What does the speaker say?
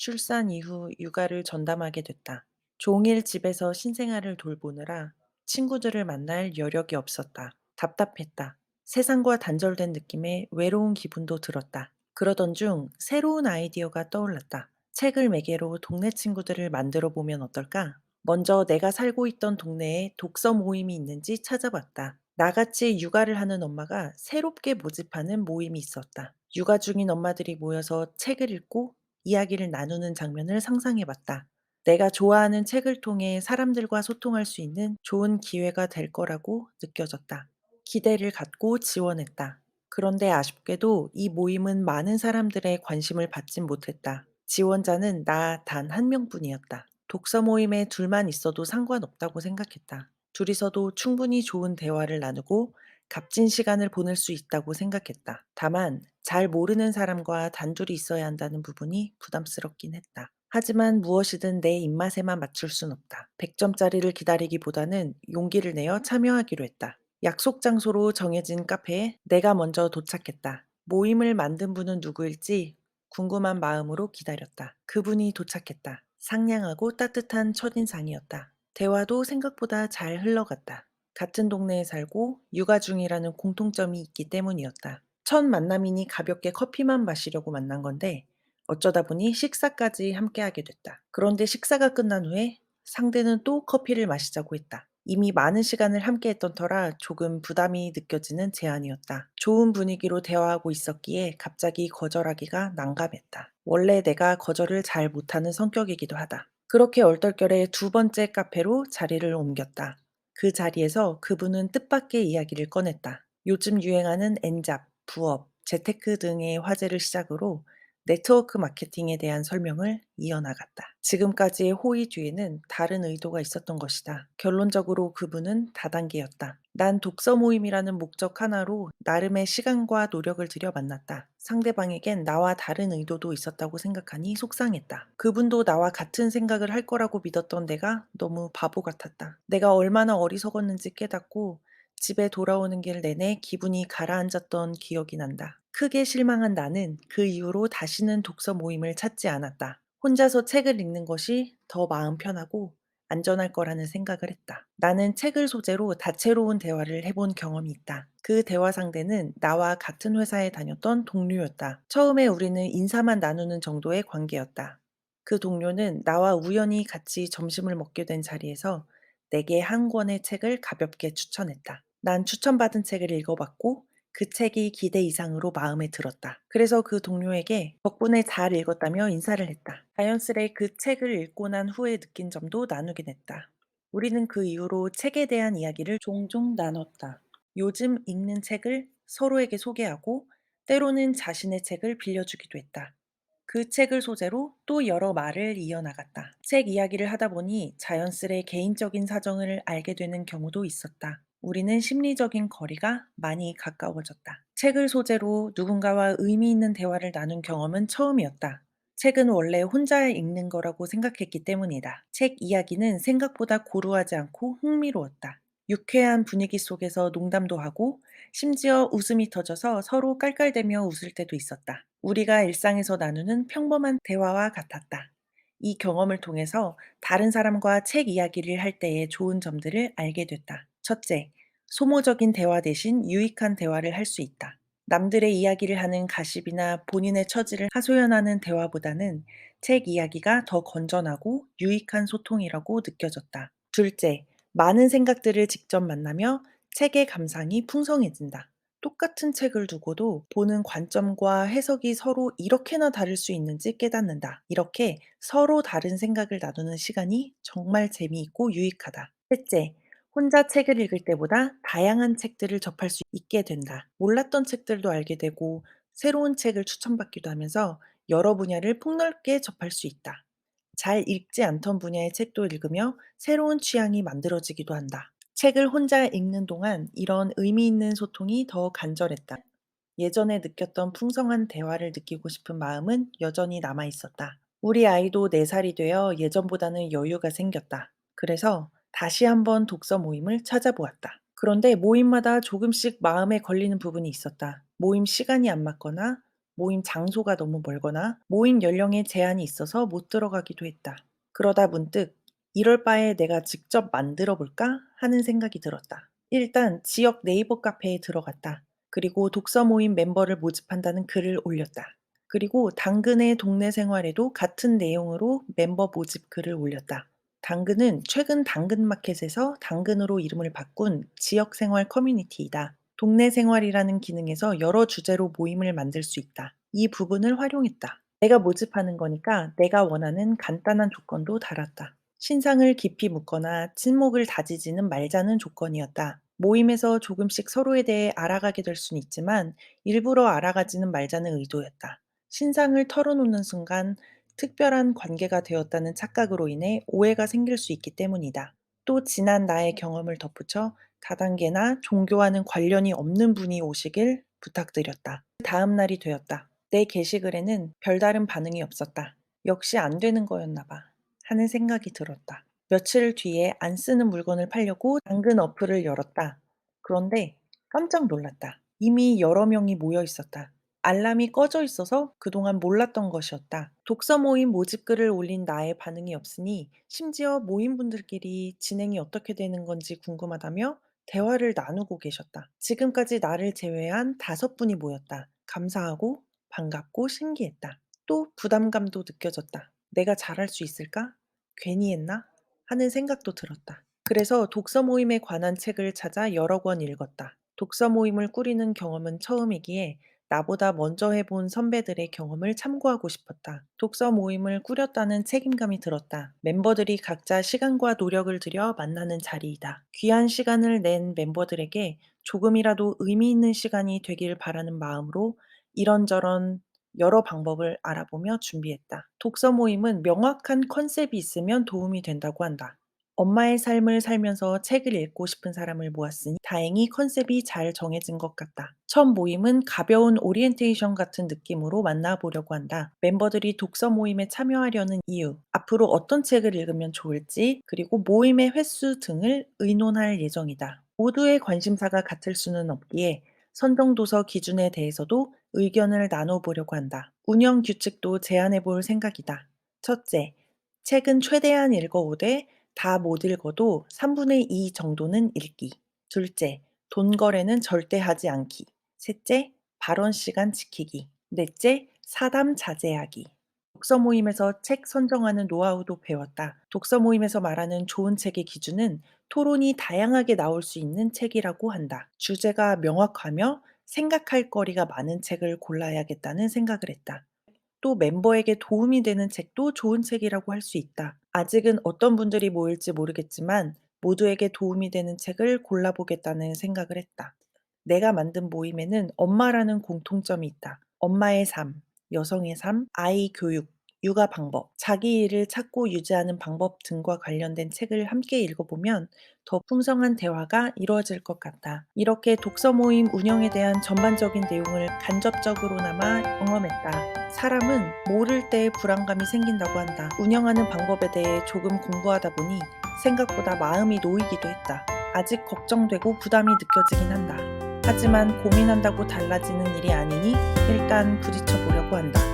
출산 이후 육아를 전담하게 됐다. 종일 집에서 신생아를 돌보느라 친구들을 만날 여력이 없었다. 답답했다. 세상과 단절된 느낌에 외로운 기분도 들었다. 그러던 중 새로운 아이디어가 떠올랐다. 책을 매개로 동네 친구들을 만들어 보면 어떨까? 먼저 내가 살고 있던 동네에 독서 모임이 있는지 찾아봤다. 나같이 육아를 하는 엄마가 새롭게 모집하는 모임이 있었다. 육아 중인 엄마들이 모여서 책을 읽고 이야기를 나누는 장면을 상상해 봤다. 내가 좋아하는 책을 통해 사람들과 소통할 수 있는 좋은 기회가 될 거라고 느껴졌다. 기대를 갖고 지원했다. 그런데 아쉽게도 이 모임은 많은 사람들의 관심을 받진 못했다. 지원자는 나 단 한 명뿐이었다. 독서 모임에 둘만 있어도 상관없다고 생각했다. 둘이서도 충분히 좋은 대화를 나누고 값진 시간을 보낼 수 있다고 생각했다. 다만 잘 모르는 사람과 단둘이 있어야 한다는 부분이 부담스럽긴 했다. 하지만 무엇이든 내 입맛에만 맞출 순 없다. 100점짜리를 기다리기보다는 용기를 내어 참여하기로 했다. 약속 장소로 정해진 카페에 내가 먼저 도착했다. 모임을 만든 분은 누구일지 궁금한 마음으로 기다렸다. 그분이 도착했다. 상냥하고 따뜻한 첫인상이었다. 대화도 생각보다 잘 흘러갔다. 같은 동네에 살고 육아 중이라는 공통점이 있기 때문이었다. 첫 만남이니 가볍게 커피만 마시려고 만난 건데 어쩌다 보니 식사까지 함께하게 됐다. 그런데 식사가 끝난 후에 상대는 또 커피를 마시자고 했다. 이미 많은 시간을 함께했던 터라 조금 부담이 느껴지는 제안이었다. 좋은 분위기로 대화하고 있었기에 갑자기 거절하기가 난감했다. 원래 내가 거절을 잘 못하는 성격이기도 하다. 그렇게 얼떨결에 두 번째 카페로 자리를 옮겼다. 그 자리에서 그분은 뜻밖의 이야기를 꺼냈다. 요즘 유행하는 N잡, 부업, 재테크 등의 화제를 시작으로 네트워크 마케팅에 대한 설명을 이어나갔다. 지금까지의 호의 뒤에는 다른 의도가 있었던 것이다. 결론적으로 그분은 다단계였다. 난 독서 모임이라는 목적 하나로 나름의 시간과 노력을 들여 만났다. 상대방에겐 나와 다른 의도도 있었다고 생각하니 속상했다. 그분도 나와 같은 생각을 할 거라고 믿었던 내가 너무 바보 같았다. 내가 얼마나 어리석었는지 깨닫고 집에 돌아오는 길 내내 기분이 가라앉았던 기억이 난다. 크게 실망한 나는 그 이후로 다시는 독서 모임을 찾지 않았다. 혼자서 책을 읽는 것이 더 마음 편하고 안전할 거라는 생각을 했다. 나는 책을 소재로 다채로운 대화를 해본 경험이 있다. 그 대화 상대는 나와 같은 회사에 다녔던 동료였다. 처음에 우리는 인사만 나누는 정도의 관계였다. 그 동료는 나와 우연히 같이 점심을 먹게 된 자리에서 내게 한 권의 책을 가볍게 추천했다. 난 추천받은 책을 읽어봤고 그 책이 기대 이상으로 마음에 들었다. 그래서 그 동료에게 덕분에 잘 읽었다며 인사를 했다. 자연스레 그 책을 읽고 난 후에 느낀 점도 나누긴 했다. 우리는 그 이후로 책에 대한 이야기를 종종 나눴다. 요즘 읽는 책을 서로에게 소개하고 때로는 자신의 책을 빌려주기도 했다. 그 책을 소재로 또 여러 말을 이어나갔다. 책 이야기를 하다 보니 자연스레 개인적인 사정을 알게 되는 경우도 있었다. 우리는 심리적인 거리가 많이 가까워졌다. 책을 소재로 누군가와 의미 있는 대화를 나눈 경험은 처음이었다. 책은 원래 혼자 읽는 거라고 생각했기 때문이다. 책 이야기는 생각보다 고루하지 않고 흥미로웠다. 유쾌한 분위기 속에서 농담도 하고 심지어 웃음이 터져서 서로 깔깔대며 웃을 때도 있었다. 우리가 일상에서 나누는 평범한 대화와 같았다. 이 경험을 통해서 다른 사람과 책 이야기를 할 때의 좋은 점들을 알게 됐다. 첫째, 소모적인 대화 대신 유익한 대화를 할 수 있다. 남들의 이야기를 하는 가십이나 본인의 처지를 하소연하는 대화보다는 책 이야기가 더 건전하고 유익한 소통이라고 느껴졌다. 둘째, 많은 생각들을 직접 만나며 책의 감상이 풍성해진다. 똑같은 책을 두고도 보는 관점과 해석이 서로 이렇게나 다를 수 있는지 깨닫는다. 이렇게 서로 다른 생각을 나누는 시간이 정말 재미있고 유익하다. 셋째, 혼자 책을 읽을 때보다 다양한 책들을 접할 수 있게 된다. 몰랐던 책들도 알게 되고 새로운 책을 추천받기도 하면서 여러 분야를 폭넓게 접할 수 있다. 잘 읽지 않던 분야의 책도 읽으며 새로운 취향이 만들어지기도 한다. 책을 혼자 읽는 동안 이런 의미 있는 소통이 더 간절했다. 예전에 느꼈던 풍성한 대화를 느끼고 싶은 마음은 여전히 남아 있었다. 우리 아이도 4살이 되어 예전보다는 여유가 생겼다. 그래서 다시 한번 독서 모임을 찾아보았다. 그런데 모임마다 조금씩 마음에 걸리는 부분이 있었다. 모임 시간이 안 맞거나 모임 장소가 너무 멀거나 모임 연령에 제한이 있어서 못 들어가기도 했다. 그러다 문득 이럴 바에 내가 직접 만들어 볼까 하는 생각이 들었다. 일단 지역 네이버 카페에 들어갔다. 그리고 독서 모임 멤버를 모집한다는 글을 올렸다. 그리고 당근의 동네 생활에도 같은 내용으로 멤버 모집 글을 올렸다. 당근은 최근 당근마켓에서 당근으로 이름을 바꾼 지역생활 커뮤니티이다. 동네 생활이라는 기능에서 여러 주제로 모임을 만들 수 있다. 이 부분을 활용했다. 내가 모집하는 거니까 내가 원하는 간단한 조건도 달았다. 신상을 깊이 묻거나 친목을 다지지는 말자는 조건이었다. 모임에서 조금씩 서로에 대해 알아가게 될 수는 있지만 일부러 알아가지는 말자는 의도였다. 신상을 털어놓는 순간 특별한 관계가 되었다는 착각으로 인해 오해가 생길 수 있기 때문이다. 또 지난 나의 경험을 덧붙여 다단계나 종교와는 관련이 없는 분이 오시길 부탁드렸다. 다음 날이 되었다. 내 게시글에는 별다른 반응이 없었다. 역시 안 되는 거였나 봐 하는 생각이 들었다. 며칠 뒤에 안 쓰는 물건을 팔려고 당근 어플을 열었다. 그런데 깜짝 놀랐다. 이미 여러 명이 모여 있었다. 알람이 꺼져 있어서 그동안 몰랐던 것이었다. 독서 모임 모집글을 올린 나의 반응이 없으니 심지어 모임분들끼리 진행이 어떻게 되는 건지 궁금하다며 대화를 나누고 계셨다. 지금까지 나를 제외한 5분이 모였다. 감사하고 반갑고 신기했다. 또 부담감도 느껴졌다. 내가 잘할 수 있을까? 괜히 했나? 하는 생각도 들었다. 그래서 독서 모임에 관한 책을 찾아 여러 권 읽었다. 독서 모임을 꾸리는 경험은 처음이기에 나보다 먼저 해본 선배들의 경험을 참고하고 싶었다. 독서 모임을 꾸렸다는 책임감이 들었다. 멤버들이 각자 시간과 노력을 들여 만나는 자리이다. 귀한 시간을 낸 멤버들에게 조금이라도 의미 있는 시간이 되길 바라는 마음으로 이런저런 여러 방법을 알아보며 준비했다. 독서 모임은 명확한 컨셉이 있으면 도움이 된다고 한다. 엄마의 삶을 살면서 책을 읽고 싶은 사람을 모았으니 다행히 컨셉이 잘 정해진 것 같다. 첫 모임은 가벼운 오리엔테이션 같은 느낌으로 만나보려고 한다. 멤버들이 독서 모임에 참여하려는 이유, 앞으로 어떤 책을 읽으면 좋을지, 그리고 모임의 횟수 등을 의논할 예정이다. 모두의 관심사가 같을 수는 없기에 선정 도서 기준에 대해서도 의견을 나눠보려고 한다. 운영 규칙도 제안해 볼 생각이다. 첫째, 책은 최대한 읽어오되 다 못 읽어도 3분의 2 정도는 읽기. 둘째, 돈 거래는 절대 하지 않기. 셋째, 발언 시간 지키기. 넷째, 사담 자제하기. 독서 모임에서 책 선정하는 노하우도 배웠다. 독서 모임에서 말하는 좋은 책의 기준은 토론이 다양하게 나올 수 있는 책이라고 한다. 주제가 명확하며 생각할 거리가 많은 책을 골라야겠다는 생각을 했다. 또 멤버에게 도움이 되는 책도 좋은 책이라고 할 수 있다. 아직은 어떤 분들이 모일지 모르겠지만 모두에게 도움이 되는 책을 골라보겠다는 생각을 했다. 내가 만든 모임에는 엄마라는 공통점이 있다. 엄마의 삶, 여성의 삶, 아이 교육, 육아 방법, 자기 일을 찾고 유지하는 방법 등과 관련된 책을 함께 읽어보면 더 풍성한 대화가 이루어질 것 같다. 이렇게 독서 모임 운영에 대한 전반적인 내용을 간접적으로나마 경험했다. 사람은 모를 때 불안감이 생긴다고 한다. 운영하는 방법에 대해 조금 공부하다 보니 생각보다 마음이 놓이기도 했다. 아직 걱정되고 부담이 느껴지긴 한다. 하지만 고민한다고 달라지는 일이 아니니 일단 부딪혀 보려고 한다.